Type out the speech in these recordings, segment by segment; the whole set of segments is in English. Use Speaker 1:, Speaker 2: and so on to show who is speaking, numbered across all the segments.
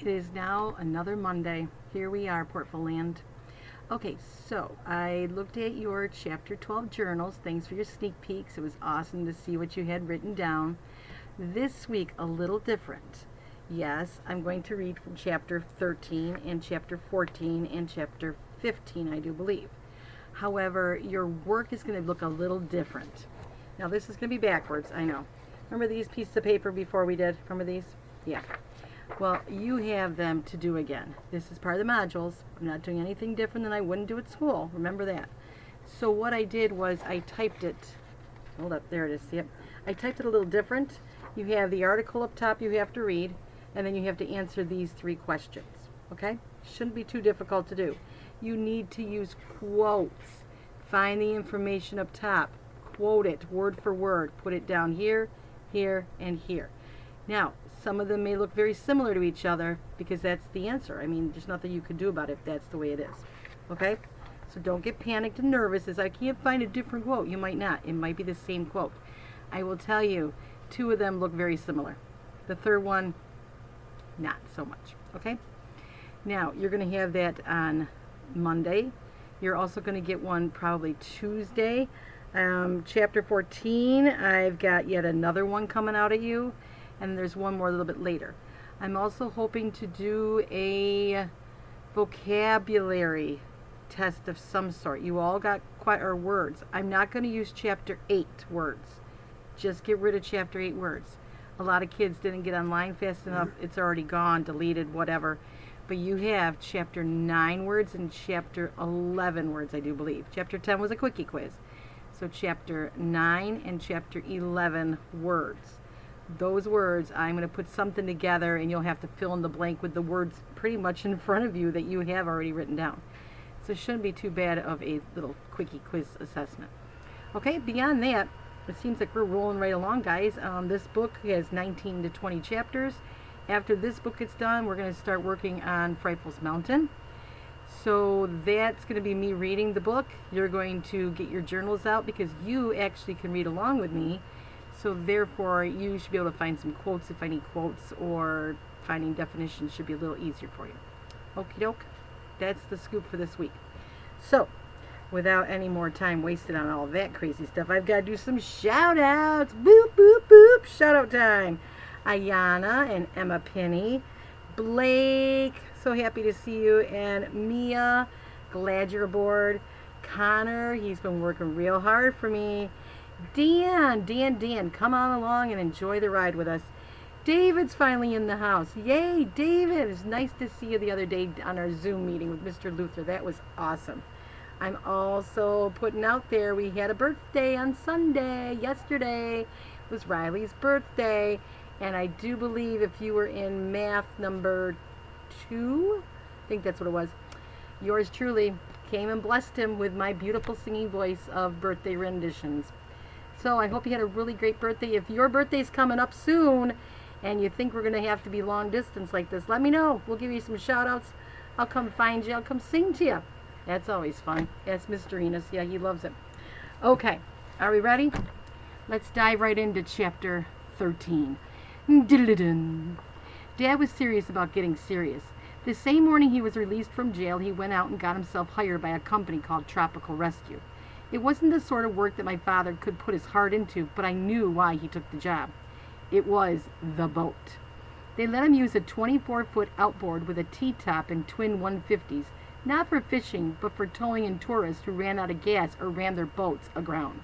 Speaker 1: It is now another Monday. Here we are, Portful Land. Okay, so I looked at your Chapter 12 journals. Thanks for your sneak peeks. It was awesome to see what you had written down. This week, a little different. Yes, I'm going to read from Chapter 13 and Chapter 14 and Chapter 15, I do believe. However, your work is going to look a little different. Now, this is going to be backwards, I know. Remember these pieces of paper before we did? Remember these? Yeah. Well, you have them to do again. This is part of the modules. I'm not doing anything different than I wouldn't do at school. Remember that. So what I did was I typed it. Hold up. There it is. Yep. I typed it a little different. You have the article up top you have to read, and then you have to answer these 3 questions. Okay? Shouldn't be too difficult to do. You need to use quotes. Find the information up top. Quote it word for word. Put it down here, here, and here. Now, some of them may look very similar to each other because that's the answer. I mean, there's nothing you can do about it if that's the way it is. Okay? So don't get panicked and nervous as I can't find a different quote. You might not. It might be the same quote. I will tell you, 2 of them look very similar. The third one, not so much. Okay? Now, you're going to have that on Monday. You're also going to get one probably Tuesday. Chapter 14, I've got yet another one coming out at you. And there's one more a little bit later. I'm also hoping to do a vocabulary test of some sort. You all got words. I'm not going to use Chapter 8 words. Just get rid of Chapter 8 words. A lot of kids didn't get online fast enough. It's already gone, deleted, whatever. But you have Chapter 9 words and Chapter 11 words, I do believe. Chapter 10 was a quickie quiz. So Chapter 9 and Chapter 11 words. Those words, I'm going to put something together and you'll have to fill in the blank with the words pretty much in front of you that you have already written down. So it shouldn't be too bad of a little quickie quiz assessment. Okay, beyond that, it seems like we're rolling right along, guys. This book has 19 to 20 chapters. After this book gets done, we're going to start working on Frightful's Mountain. So that's going to be me reading the book. You're going to get your journals out because you actually can read along with me. So therefore, you should be able to find some quotes if I need quotes, or finding definitions should be a little easier for you. Okie doke. That's the scoop for this week. So, without any more time wasted on all that crazy stuff, I've got to do some shout-outs. Boop, boop, boop. Shout-out time. Ayana and Emma Penny. Blake, so happy to see you. And Mia, glad you're aboard. Connor, he's been working real hard for me. Dan, come on along and enjoy the ride with us. David's finally in the house. Yay, David. It was nice to see you the other day on our Zoom meeting with Mr. Luther. That was awesome. I'm also putting out there, we had a birthday on Sunday. Yesterday was Riley's birthday. And I do believe if you were in math number 2, I think that's what it was, yours truly came and blessed him with my beautiful singing voice of birthday renditions. So I hope you had a really great birthday. If your birthday's coming up soon and you think we're going to have to be long distance like this, let me know. We'll give you some shout outs. I'll come find you. I'll come sing to you. That's always fun. That's Mr. Enos. Yeah, he loves it. Okay, are we ready? Let's dive right into Chapter 13. Dad was serious about getting serious. The same morning he was released from jail, he went out and got himself hired by a company called Tropical Rescue. It wasn't the sort of work that my father could put his heart into, but I knew why he took the job. It was the boat. They let him use a 24-foot outboard with a T-top and twin 150s, not for fishing, but for towing in tourists who ran out of gas or ran their boats aground.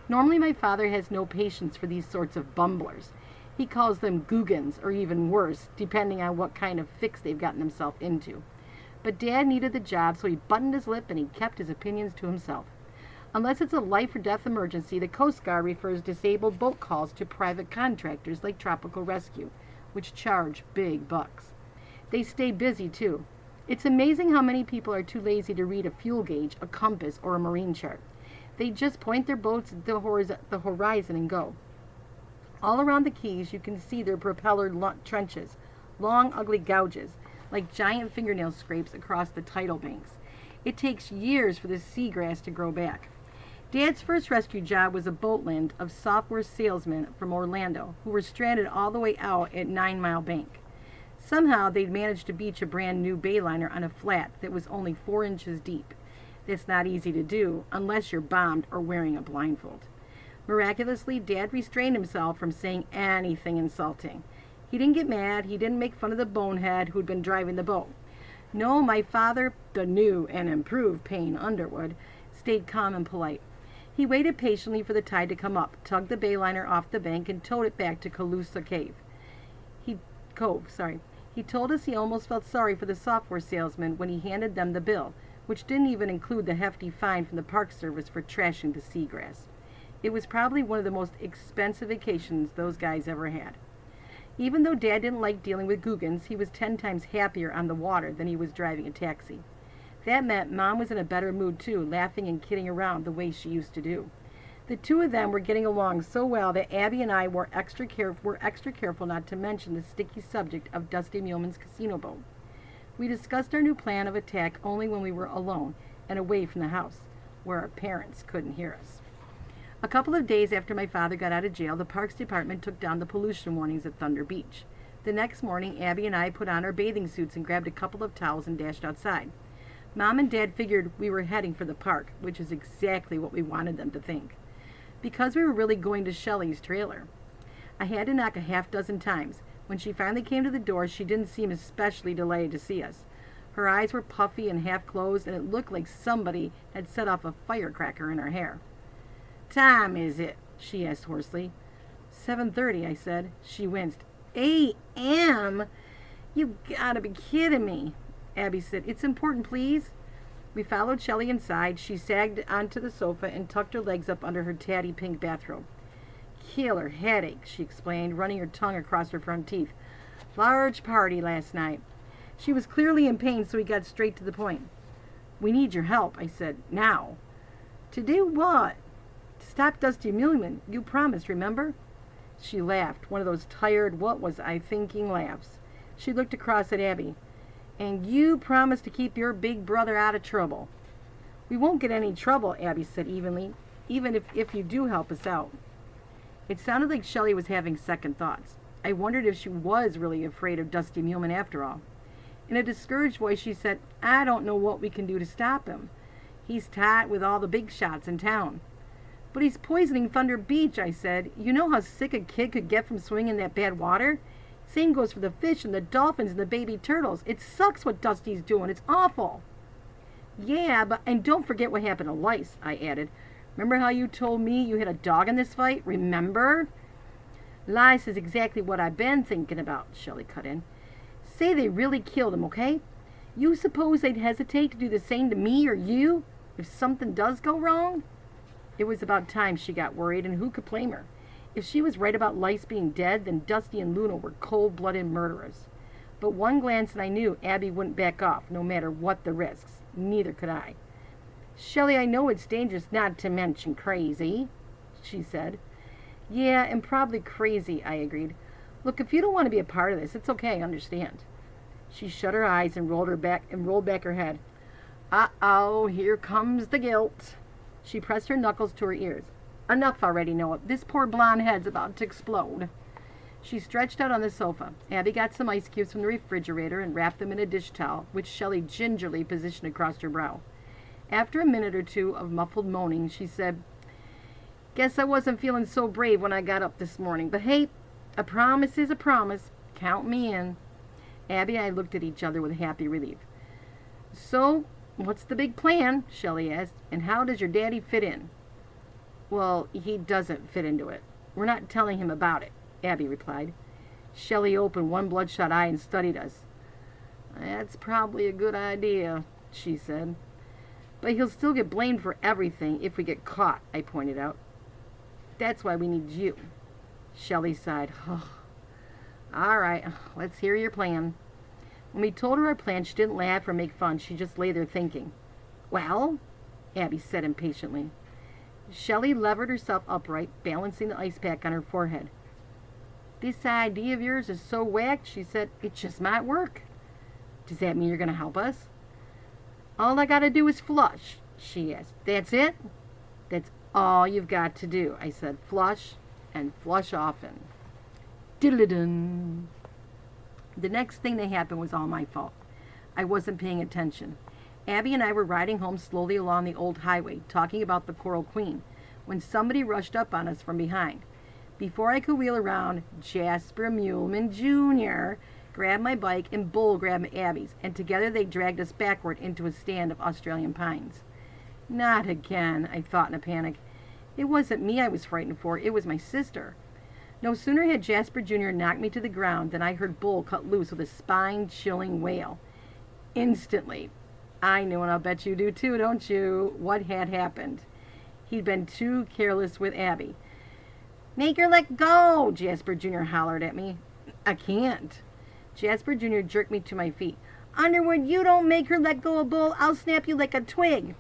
Speaker 1: Normally my father has no patience for these sorts of bumblers. He calls them googans, or even worse, depending on what kind of fix they've gotten themselves into. But Dad needed the job, so he buttoned his lip and he kept his opinions to himself. Unless it's a life or death emergency, the Coast Guard refers disabled boat calls to private contractors like Tropical Rescue, which charge big bucks. They stay busy, too. It's amazing how many people are too lazy to read a fuel gauge, a compass, or a marine chart. They just point their boats at the horizon and go. All around the Keys, you can see their propeller trenches, long, ugly gouges, like giant fingernail scrapes across the tidal banks. It takes years for the seagrass to grow back. Dad's first rescue job was a boatland of software salesmen from Orlando who were stranded all the way out at 9 Mile Bank. Somehow they'd managed to beach a brand new bayliner on a flat that was only 4 inches deep. That's not easy to do unless you're bombed or wearing a blindfold. Miraculously, Dad restrained himself from saying anything insulting. He didn't get mad. He didn't make fun of the bonehead who'd been driving the boat. No, my father, the new and improved Payne Underwood, stayed calm and polite. He waited patiently for the tide to come up, tugged the bayliner off the bank, and towed it back to Calusa Cove. He told us he almost felt sorry for the software salesman when he handed them the bill, which didn't even include the hefty fine from the Park Service for trashing the seagrass. It was probably one of the most expensive vacations those guys ever had. Even though Dad didn't like dealing with Googans, he was 10 times happier on the water than he was driving a taxi. That meant Mom was in a better mood too, laughing and kidding around the way she used to do. The two of them were getting along so well that Abby and I were extra careful not to mention the sticky subject of Dusty Muleman's casino boat. We discussed our new plan of attack only when we were alone and away from the house, where our parents couldn't hear us. A couple of days after my father got out of jail, the Parks Department took down the pollution warnings at Thunder Beach. The next morning, Abby and I put on our bathing suits and grabbed a couple of towels and dashed outside. Mom and Dad figured we were heading for the park, which is exactly what we wanted them to think. Because we were really going to Shelley's trailer. I had to knock a half dozen times. When she finally came to the door, she didn't seem especially delighted to see us. Her eyes were puffy and half closed, and it looked like somebody had set off a firecracker in her hair. "Time is it?" she asked hoarsely. 7:30, I said. She winced. "A.M.? You gotta be kidding me." Abby said, "It's important, please." We followed Shelley inside. She sagged onto the sofa and tucked her legs up under her tatty pink bathrobe. "Killer headache," she explained, running her tongue across her front teeth. "Large party last night." She was clearly in pain, so we got straight to the point. "We need your help," I said. "Now." "To do what?" "To stop Dusty Muleman. You promised, remember?" She laughed, one of those tired, what was I thinking laughs. She looked across at Abby. "And you promised to keep your big brother out of trouble." "We won't get any trouble," Abby said evenly, "even if you do help us out." It sounded like Shelley was having second thoughts. I wondered if she was really afraid of Dusty Muleman after all. In a discouraged voice, she said, "I don't know what we can do to stop him. He's tight with all the big shots in town." "But he's poisoning Thunder Beach," I said. "You know how sick a kid could get from swimming in that bad water? Same goes for the fish and the dolphins and the baby turtles. It sucks what Dusty's doing. It's awful." "Yeah, and don't forget what happened to Lice," I added. "Remember how you told me you had a dog in this fight? Remember?" "Lice is exactly what I've been thinking about," Shelley cut in. "Say they really killed him, okay? You suppose they'd hesitate to do the same to me or you if something does go wrong?" It was about time she got worried, and who could blame her? If she was right about Lice being dead, then Dusty and Luna were cold-blooded murderers. But one glance and I knew Abby wouldn't back off, no matter what the risks. Neither could I. "Shelley, I know it's dangerous, not to mention crazy," she said. "Yeah, and probably crazy," I agreed. "Look, if you don't want to be a part of this, it's okay, I understand." She shut her eyes and rolled back her head. "Uh-oh, here comes the guilt." She pressed her knuckles to her ears. "Enough already, Noah. This poor blonde head's about to explode." She stretched out on the sofa. Abby got some ice cubes from the refrigerator and wrapped them in a dish towel, which Shelley gingerly positioned across her brow. After a minute or two of muffled moaning, she said, "Guess I wasn't feeling so brave when I got up this morning. But hey, a promise is a promise. Count me in." Abby and I looked at each other with happy relief. "So, what's the big plan?" Shelley asked. "And how does your daddy fit in?" "Well, he doesn't fit into it. We're not telling him about it," Abby replied. Shelley opened one bloodshot eye and studied us. "That's probably a good idea," she said. "But he'll still get blamed for everything if we get caught," I pointed out. "That's why we need you." Shelley sighed. "Oh. All right, let's hear your plan." When we told her our plan, she didn't laugh or make fun. She just lay there thinking. "Well?" Abby said impatiently. Shelley levered herself upright, balancing the ice pack on her forehead. "This idea of yours is so whacked," she said, "it just might work." "Does that mean you're going to help us?" "All I got to do is flush," she asked. "That's it?" "That's all you've got to do," I said. "Flush, and flush often." Diddle-dun. The next thing that happened was all my fault. I wasn't paying attention. Abby and I were riding home slowly along the old highway, talking about the Coral Queen, when somebody rushed up on us from behind. Before I could wheel around, Jasper Muleman Jr. grabbed my bike and Bull grabbed Abby's, and together they dragged us backward into a stand of Australian pines. Not again, I thought in a panic. It wasn't me I was frightened for, it was my sister. No sooner had Jasper Jr. knocked me to the ground than I heard Bull cut loose with a spine-chilling wail. Instantly, I knew, and I'll bet you do too, don't you, what had happened. He'd been too careless with Abby. "Make her let go," Jasper Jr. hollered at me. "I can't." Jasper Jr. jerked me to my feet. "Underwood, you don't make her let go of Bull, I'll snap you like a twig."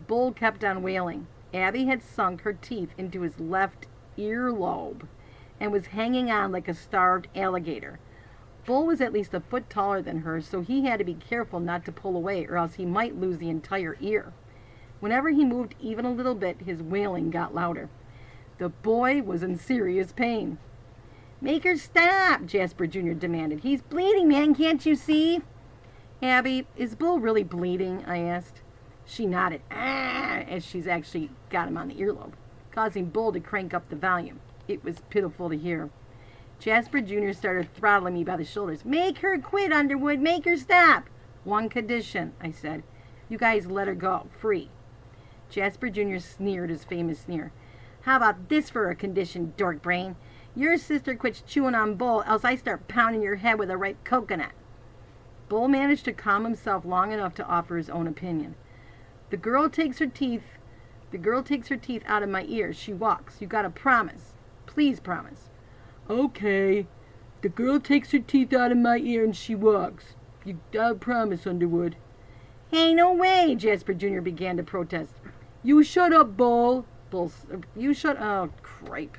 Speaker 1: Bull kept on wailing. Abby had sunk her teeth into his left earlobe and was hanging on like a starved alligator. Bull was at least a foot taller than her, so he had to be careful not to pull away or else he might lose the entire ear. Whenever he moved even a little bit, his wailing got louder. The boy was in serious pain. "Make her stop," Jasper Jr. demanded. "He's bleeding, man, can't you see?" "Abby, is Bull really bleeding?" I asked. She nodded, as she's actually got him on the earlobe, causing Bull to crank up the volume. It was pitiful to hear. Jasper Jr. started throttling me by the shoulders. "Make her quit, Underwood, make her stop." "One condition," I said. "You guys let her go, free." Jasper Jr. sneered his famous sneer. "How about this for a condition, dork brain? Your sister quits chewing on Bull, else I start pounding your head with a ripe coconut." Bull managed to calm himself long enough to offer his own opinion. The girl takes her teeth out of my ears. She walks. You gotta promise. Please promise." "Okay. The girl takes her teeth out of my ear and she walks. You gotta promise, Underwood." "Hey, no way," Jasper Jr. began to protest. "You shut up, Bull." You shut... Oh, cripe.